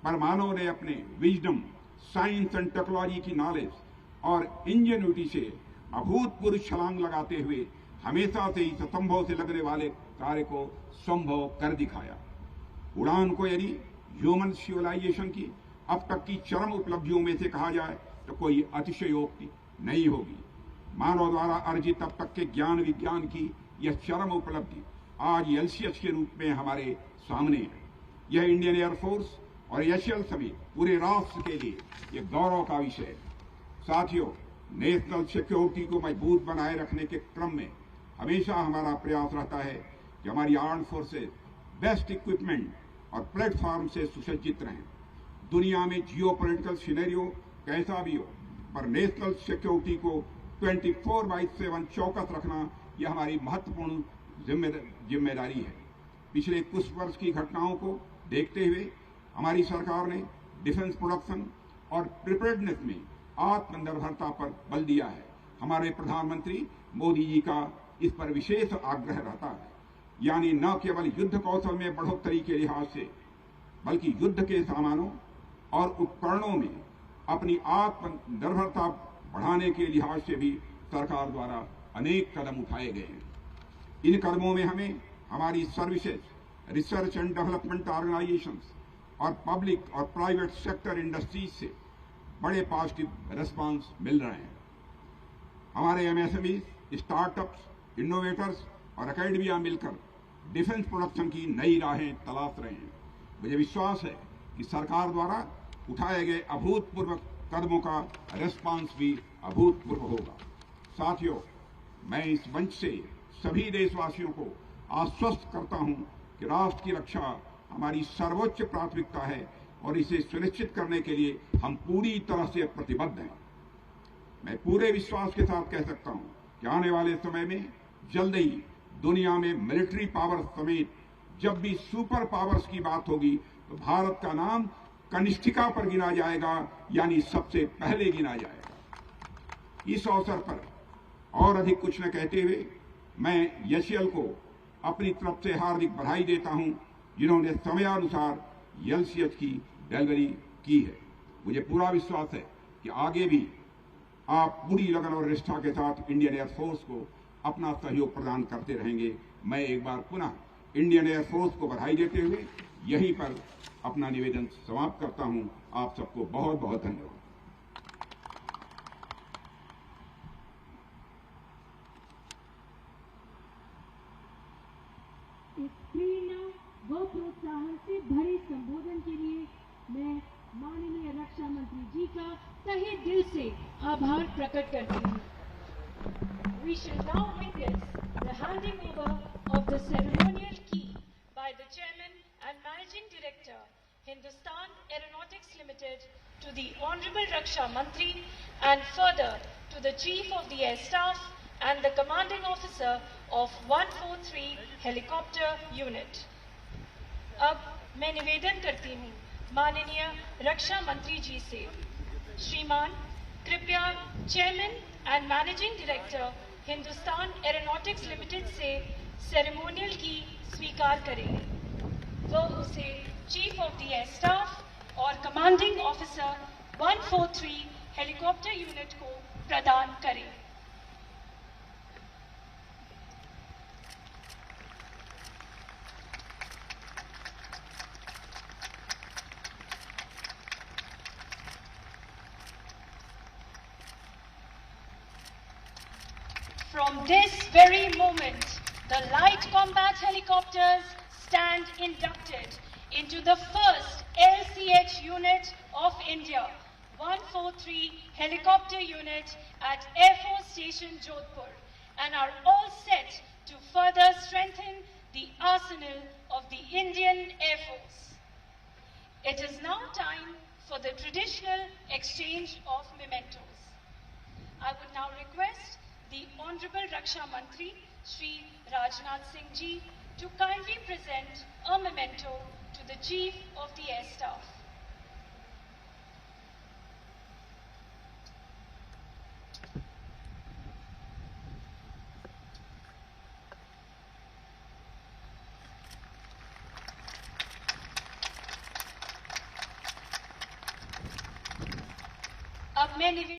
पर मानव ने अपने विजडम, साइंस एंड टेक्नोलॉजी की नॉलेज और इंजेन्युइटी से अभूतपूर्व छलांग लगाते हुए हमेशा से इस असंभव से लगने वाले कार्य को संभव कर दिखाया। उड़ान को यदि ह्यूमन सिविलाइजेशन की अब तक की चरम उपलब्धियों में से कहा जाए तो कोई अतिशयोक्ति नहीं होगी। मानव द्वारा अर्जित अब तक के ज्ञान विज्ञान की यह चरम उपलब्धि आज एलसीएच के रूप में हमारे सामने है। यह इंडियन एयरफोर्स और एशियल समेत पूरे राष्ट्र के लिए यह गौरव का विषय है। साथियों, नेशनल सिक्योरिटी को मजबूत बनाए रखने के क्रम में हमेशा हमारा प्रयास रहता है कि हमारी आर्म्ड फोर्सेज बेस्ट इक्विपमेंट और प्लेटफॉर्म से सुसज्जित रहें। दुनिया में जियोपॉलिटिकल सिनेरियो कैसा भी हो, पर नेशनल सिक्योरिटी को 24/7 चौकस रखना यह हमारी महत्वपूर्ण जिम्मेदारी है। पिछले कुछ वर्ष की घटनाओं को देखते हुए हमारी सरकार ने डिफेंस प्रोडक्शन और प्रिपेयर्डनेस में आत्मनिर्भरता पर बल दिया है। हमारे प्रधानमंत्री मोदी जी का इस पर विशेष आग्रह रहता है, यानी न केवल युद्ध कौशल में बढ़ोतरी के लिहाज से बल्कि युद्ध के सामानों और उपकरणों में अपनी आत्मनिर्भरता बढ़ाने के लिहाज से भी सरकार द्वारा अनेक कदम उठाए गए हैं। इन कदमों में हमें हमारी services, research and development organisations और पब्लिक और प्राइवेट सेक्टर इंडस्ट्रीज से बड़े पॉजिटिव रिस्पांस मिल रहे हैं। हमारे एमएसएमई, स्टार्टअप्स, इनोवेटर्स और एकेडमिया मिलकर डिफेंस प्रोडक्शन की नई राहें तलाश रहे हैं। मुझे विश्वास है कि सरकार द्वारा उठाए गए अभूतपूर्व कदमों का रिस्पांस भी अभूतपूर्व होगा। साथियों, मैं इस मंच से सभी देशवासियों को आश्वस्त करता हूं कि राष्ट्र की रक्षा हमारी सर्वोच्च प्राथमिकता है और इसे सुनिश्चित करने के लिए हम पूरी तरह से प्रतिबद्ध हैं। मैं पूरे विश्वास के साथ कह सकता हूं कि आने वाले समय में जल्द ही दुनिया में मिलिट्री पावर समेत जब भी सुपर पावर्स की बात होगी तो भारत का नाम कनिष्ठिका पर गिना जाएगा, यानी सबसे पहले गिना जाएगा। इस अवसर पर और अधिक कुछ न कहते हुए मैं एशियल को अपनी तरफ से हार्दिक बधाई देता हूं, जिन्होंने समयानुसार एलसीएच की डिलीवरी की है। मुझे पूरा विश्वास है कि आगे भी आप पूरी लगन और निष्ठा के साथ इंडियन एयरफोर्स को अपना सहयोग प्रदान करते रहेंगे। मैं एक बार पुनः इंडियन एयरफोर्स को बधाई देते हुए यहीं पर अपना निवेदन समाप्त करता हूं। आप सबको बहुत बहुत धन्यवाद। इस प्रेरणा व प्रोत्साहन से भरे संबोधन के लिए मैं माननीय रक्षा मंत्री जी का तहे दिल से आभार प्रकट करती हूँ। We shall now witness the handing over of the ceremonial key by the Chairman and Managing Director, Hindustan Aeronautics Limited, to the Honorable Raksha Mantri and further to the Chief of the Air Staff and the Commanding Officer of 143 Helicopter Unit. अब मैं निवेदन करती हूँ माननीय रक्षा मंत्री जी से, श्रीमान कृपया chairman and managing director Hindustan aeronautics limited से सेरेमोनियल की स्वीकार करें। वो उसे chief of the air staff और कमांडिंग ऑफिसर 143 हेलीकॉप्टर यूनिट को प्रदान करें। From this very moment, the light combat helicopters stand inducted into the first LCH unit of India, 143 helicopter unit at Air Force Station Jodhpur, and are all set to further strengthen the arsenal of the Indian Air Force. It is now time for the traditional exchange of mementos. I would now request the Honorable Raksha Mantri, Shri Rajnath Singh Ji, to kindly present a memento to the Chief of the Air Staff. मैं निवेदन